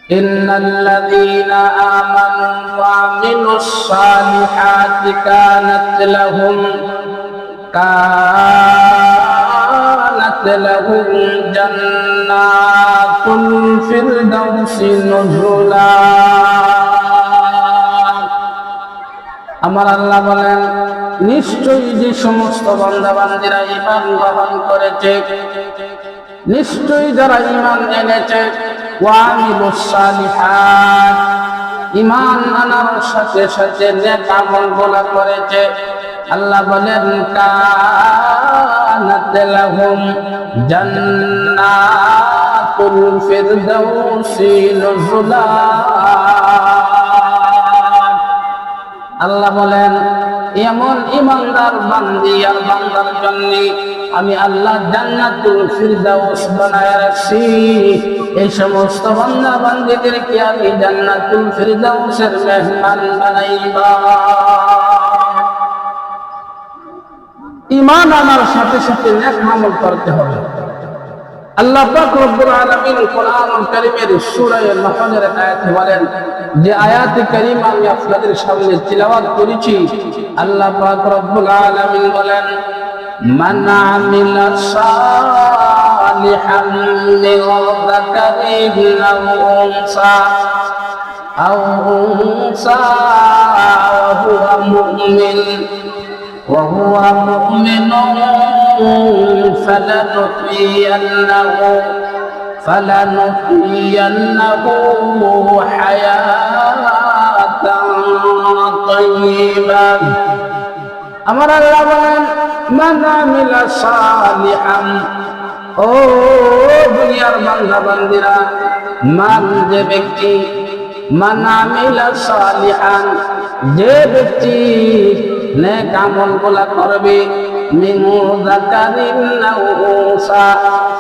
ইন্নাল্লাযীনা আমানু ওয়া আমিলুস সালিহাতি কানাত লাহুম জান্নাতুল ফিরদাউসি নুজুলা। আমার আল্লাহ বলেন, নিশ্চয়ই যে সমস্ত বান্দা বান্দীরা ঈমান গ্রহণ করেছে, নিশ্চয়ই যারা ঈমান এনেছে, ওয়া আমিলুস সালিহাত, ঈমান আনার সাথে সাথে নেক আমলগুলো করেছে, আল্লাহ বলেন কানাত লাহুম জান্নাতুল ফিরদাউসি নুজুলা। আল্লাহ বলেন, এমন ঈমানদার বান্দী আর বান্দার জন্য আমি আল্লাহ জান্নাতুল ফিরদাউস বানায় রাখছি। এই সমস্ত বান্দা বান্দীদেরকে আমি জান্নাতুল ফিরদাউসের মেহমান বানাইবা। ঈমান আনার সাথে সাথে নেক আমল করতে হবে। আল্লাহ পাক রব্বুল আলামিন কোরআনুল কারীমের সূরা নাহলের আয়াতে বলেন, যে আয়াতে কারীমা আমি আপনাদের সামনে তিলাওয়াত করেছি, আল্লাহ পাক রব্বুল আলামিন বলেন, মান আমিলা সালিহান মিন যাকারিন আও উনসা وهو مؤمن فلنحيينه حياة طيبة। আমার আল্লাহ বলেন, মান আমিলা সালিহান, ও দুনিয়ার বান্দা বান্দীরা, মান যে ব্যক্তি, মান আমিলা সালিহান, যে ব্যক্তি নেক আমলগুলা করবে, মিন যাকারিন আও উনসা,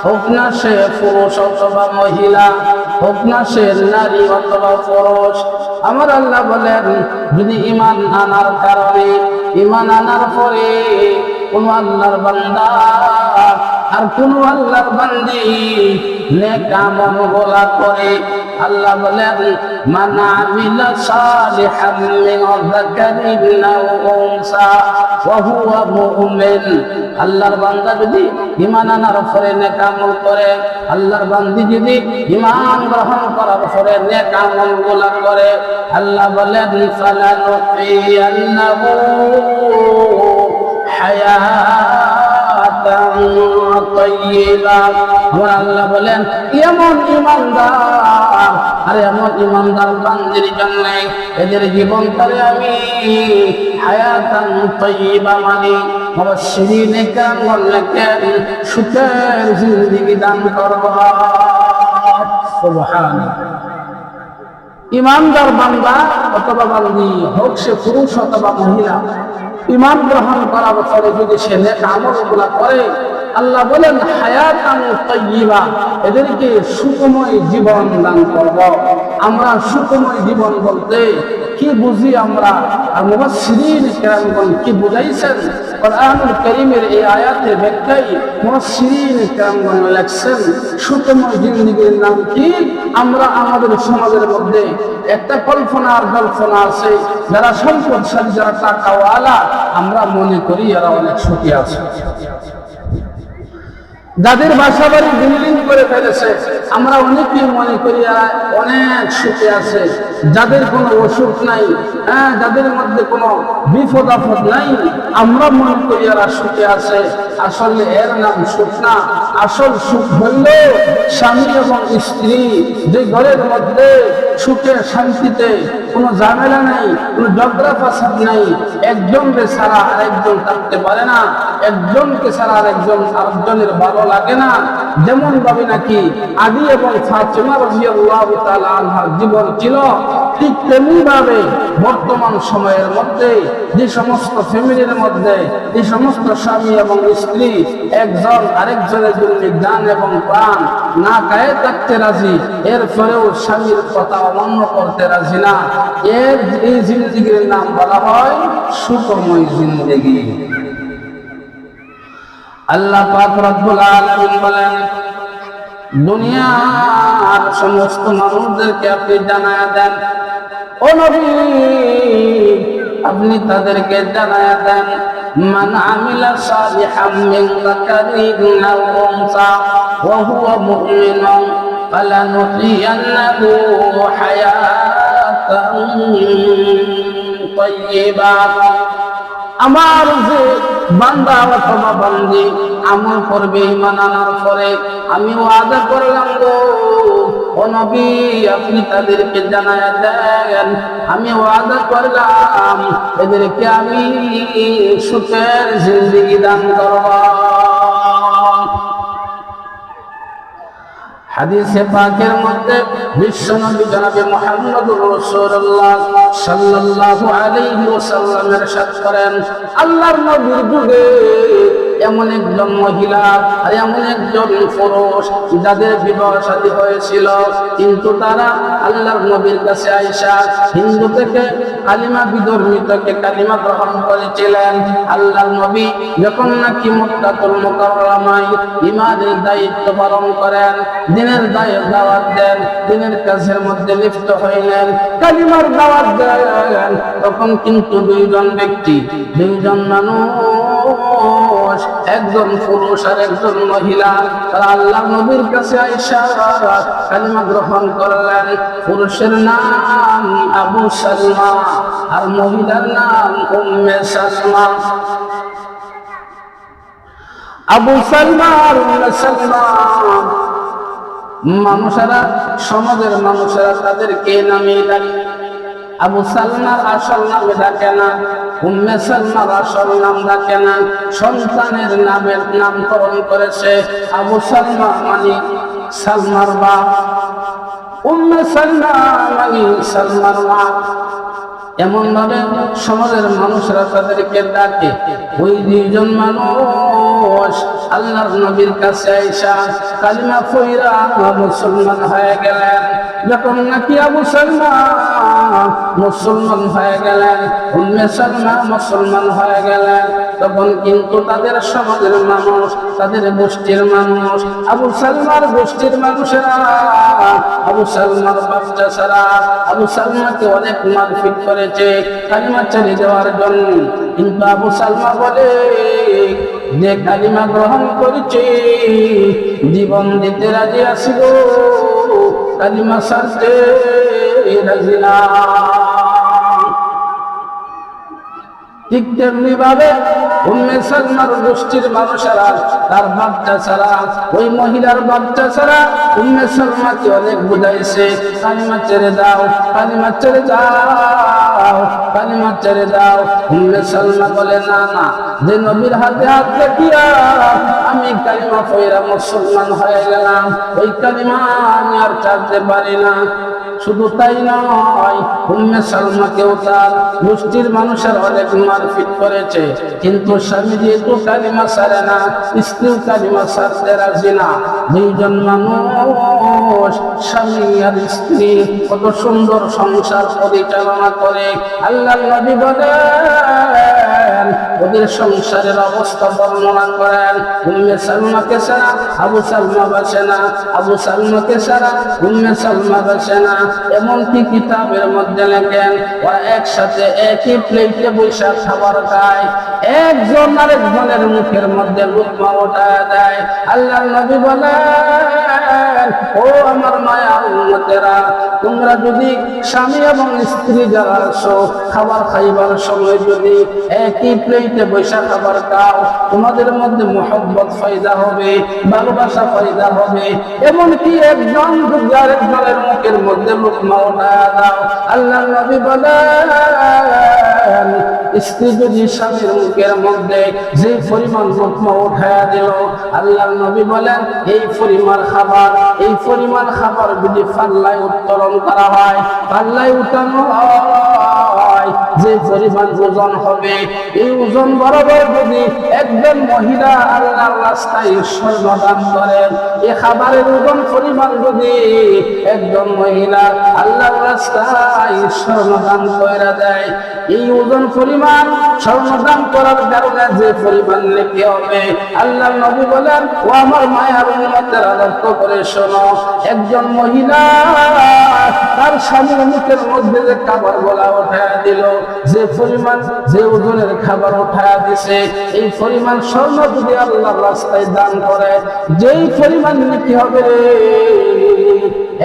হোক না সে পুরুষ অথবা মহিলা, হোক না সে নারী অথবা পুরুষ। আমার আল্লাহ বলেন, যদি ঈমান আনার কারণে, ঈমান আনার পরে কোন আল্লাহর বান্দা আর কোন আল্লাহর বান্দী নেক আমলগুলা করে, আল্লাহ বলেন, মান আমিলা সালিহান মিন যাকারিন আও উনসা ওয়া হুয়া মুমিন, আল্লাহর বান্দা যদি ঈমান আনার পরে নেক আমল করে, আল্লাহর বান্দী যদি ঈমান গ্রহণ করার পরে নেক আমলগুলো করে, আল্লাহ বলেন, ফালানুহইয়ান্নাহু হায়াতান তাইয়্যিবা। আমার আল্লাহ বলেন, এমন ঈমানদার আর এমন ঈমানদার বান্দির জন্য এদের জীবনকালে আমি হায়াতান তাইয়্যিবা মানে মুবাশশিরিনে কিরামকে সুখের জিন্দেগি দান করব। সুবহানাল্লাহ। ঈমানদার বান্দা অথবা বান্দি, হোক সে পুরুষ অথবা মহিলা, ঈমান গ্রহণ করার পরে যদি সে নেক আমলগুলো করে, আল্লাহ বলেন হায়াতান তাইয়্যিবা, এদেরকে সুখময় জীবন দান করব। আমরা সুখময় জীবন বলতে কি বুঝি আমরা, আর মুফাসসিরিন কিরামগণ কি বুঝাইছেন কোরআনুল কারীমের এই আয়াতের ব্যাখ্যায় মুফাসসিরিন কিরামগণ লেখছেন, সুখময় জিন্দেগির নাম কি? আমরা আমাদের সমাজের মধ্যে একটা কল্পনা আর জল্পনা আছে, যারা সম্পদশালী, যারা টাকাওয়ালা, আমরা মনে করি এরা অনেক সুখী আছে। যাদের বাসা বাড়ি বিল্ডিং করে ফেলেছে, আমরা অনেকেই মনে করি এরা অনেক সুখে আছে। যাদের কোনো অসুখ নাই, যাদের মধ্যে কোনো বিপদ আপদ নাই, আমরা মনে করি এরা সুখে আছে। আসলে এর নাম সুখ না। আসল সুখ হইল স্বামী এবং স্ত্রী যে ঘরের মধ্যে সুখে শান্তিতে কোনো ঝামেলা নাই, কোনো ঝগড়া ফাসাদ নাই, একজনকে ছাড়া আরেকজন থাকতে পারে না, একজনকে ছাড়া আরেকজনের ভালো লাগে না। যেমন ভাবে নাকি আলী এবং ফাতিমা রাদিয়াল্লাহু তাআলা আনহার জীবন ছিল, ঠিক তেমনি ভাবে বর্তমান সময়ের মধ্যে যে সমস্ত ফ্যামিলির মধ্যে যে সমস্ত স্বামী এবং স্ত্রী একজন আরেকজনের জন্য জান এবং প্রাণ না গায়ে থাকতে রাজি, এরপরেও স্বামীর কথা অমান্য করতে রাজি না, এই জিন্দেগির নাম বলা হয় সুখময় জিন্দেগি। আল্লাহ পাক রব্বুল আলামিন বলেন, দুনিয়ার আর সমস্ত মানুষদেরকে আপনি জানায়া দেন, ও নবী আপনি তাদেরকে জানায়া দেন, মান আমিলা সালিহাম মিন যাকারিন আও উনসা ওয়া হুয়া মুমিনুন ফালানুহইয়ান্নাহু হায়াতান তাইয়্যিবা। আমার যে বান্দা অথবা বান্দি আমল করবে ঈমান আনার পরে, আমি ওয়াদা করলাম গো ও নবী আপনি তাদেরকে জানায়া দেন, আমি ওয়াদা করলাম এদেরকে আমি সুখের জিন্দেগি দান করব। হাদিসে পাকের মধ্যে বিশ্বনবী জনাবে মুহাম্মদুর রাসূলুল্লাহ সাল্লাল্লাহু আলাইহি ওয়াসাল্লামের ইরশাদ করেন, আল্লাহর নবীর যুগে এমন একজন মহিলা আর এমন একজন পুরুষ যাদের বিবাহ শাদী হয়েছিল, কিন্তু তারা আল্লাহর নবীর কাছে আয়েশা হিন্দু থেকে কালিমা বিধর্মীতকে কালিমা গ্রহণ করেছিলেন। আল্লাহর নবী যখন নাকি মক্কাতুল মুকাররমায় ইমানের দায়িত্ব পালন করেন, দিনের দাওয়াত দেন, দিনের কাজের মধ্যে লিপ্ত হইলেন, কালিমার দাওয়াত দেন, তখন কিন্তু দুইজন ব্যক্তি, দুইজন মানুষ, একজন পুরুষ আর একজন মহিলা, তারা আল্লাহর নবীর কাছে আয়েশা কালিমা গ্রহণ করলেন। পুরুষের নাম আবু সালমা আর মহিলার নাম উম্মে সালমা। আবু সালমা আর উম্মে সালমা মানুষেরা, সমাজের মানুষেরা তাদেরকে নামে ডাকে। আবু সালমার আসল নামে ডাকে না, উম্মে সালমার আসল নাম ডাকে না, সন্তানের নামের নামকরণ করেছে আবু সালমা মানে সালমার বাপ, উম্মে সালমা মানে সালমার মা। এমন ভাবে সমাজের মানুষরা তাদেরকে ডাকে। ওই দুইজন মানুষ আল্লাহর নবীর কাছে আয়েশা কালিমা পড়া মুসলমান হয়ে গেলেন। যখন নাকি আবু সালমা মুসলমান হয়ে গেলেন, উম্মে সালমা মুসলমান হয়ে গেলেন, তখন কিন্তু তাদের সমাজের মানুষ, তাদের গোষ্ঠীর মানুষ, আবু সালমার গোষ্ঠীর মানুষেরা আবু সালমার বাচ্চা ছাড়া আবু সালমাকে অনেক মারপিট করেছে কালিমা ছেড়ে দেওয়ার জন্য। কিন্তু আবু সালমা বলে যে কালিমা গ্রহণ করেছে জীবন দিতে রাজি আছি গো, কালিমা ছাড়তে রাজি না। ঠিক তেমনি ভাবে উম্মে সালমার গোষ্ঠীর মানুষেরা তার বাচ্চা ছাড়া, ওই মহিলার বাচ্চা ছাড়া উম্মে সালমাকে অনেক বুঝাইছে কালিমা ছেড়ে দাও, কালিমা ছেড়ে দাও, কালিমা ছেড়ে দাও। উম্মে সালমা বলে না না, যে নবীর হাতে হাত দেখিয়া আমি কালিমা পড়া মুসলমান হয়ে গেলাম, ওই কালিমা আমি আর ছাড়তে পারি না। শুধু তাই নয়, উম্মে সালমাকেও তার গোষ্ঠীর মানুষের অনেক মারপিট করেছে, কিন্তু স্বামী যেহেতু কালিমা ছাড়ে না, স্ত্রীও কালিমা ছাড়তে রাজি না। দুইজন মানুষ স্বামী আর স্ত্রী কত সুন্দর সংসার পরিচালনা করে। আল্লাহর নবী বলেন, ওদের সংসারের অবস্থা বর্ণনা করেন, উম্মে সালমাকে ছাড়া আবু সালমা বাঁচে না, আবু সালমাকে ছাড়া উম্মে সালমা বাঁচে না। এমনকি কিতাবের মধ্যে লেখেন ওরা একসাথে একই প্লেটে বসে খাবার খায়, একজন আরেকজনের মুখের মধ্যে লুকমা ওঠায় দেয়। আল্লাহর নবী বলেন, ও আমার মায়ার উম্মতেরা, তোমরা যদি স্বামী এবং স্ত্রী যারা আছো খাবার খাইবার সময় যদি একই প্লেটে বসে খাবার খাও, তোমাদের মধ্যে মোহব্বত পয়দা হবে, ভালোবাসা পয়দা হবে। এমনকি একজন যদি আরেকজনের মুখের মধ্যে লুকমা ওঠায় দাও। আল্লাহর নবী বলেন, স্ত্রী যদি স্বামীর মুখের মধ্যে যে পরিমাণ লুকমা উঠায়া দিল, আল্লাহর নবী বলেন এই পরিমাণ খাবার যদি পাল্লায় উত্তোলন করা হয়, পাল্লায় উঠানো হয়, যে পরিমাণ ওজন হবে, এই ওজন বরাবর যদি একজন মহিলা আল্লাহর রাস্তায় স্বর্ণ দান করেন, এই খাবারের ওজন পরিমাণ যদি একজন মহিলা আল্লাহর রাস্তায় স্বর্ণ দান করে দেয়, এই ওজন পরিমাণ স্বর্ণ দান করার কারণে যে পরিমাণ নেকি হবে, আল্লাহর নবী বলেন, ও আমার মায়ের উম্মতেরা লক্ষ্য করে শোনো, একজন মহিলা তার স্বামীর মুখের মধ্যে যে খাবার গলা উঠায়া দিল, যে পরিমাণ যে ওজনের খাবার উঠায়া দিছে, এই পরিমাণ স্বর্ণ যদি আল্লাহর রাস্তায় দান করে, যেই পরিমাণ নেকি হবে,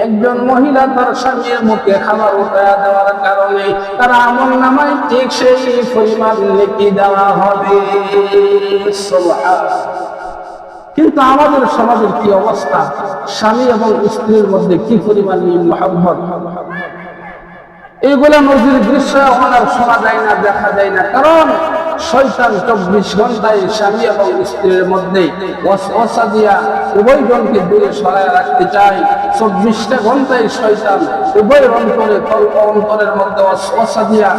একজন মহিলা তার স্বামীর মুখে খাবার উঠায়া দেওয়ার কারণে তার আমলনামায় ঠিক সেই পরিমাণ নেকি দেওয়া হবে। সুবহানাল্লাহ। কিন্তু আমাদের সমাজের কি অবস্থা, স্বামী এবং স্ত্রীর মধ্যে কি পরিমাণ মহব্বত, এইগুলা নজির দৃশ্য এখন আর শোনা যায় না, দেখা যায় না। কারণ শয়তান 24 ঘন্টায় স্বামী এবং স্ত্রীর মধ্যে ওয়াসওয়াসা দিয়া উভয়জনকে দূরে সরায় রাখতে চায়। 24টা ঘন্টায় শয়তান উভয় অন্তরের মধ্যে ওয়াসওয়াসা দিয়া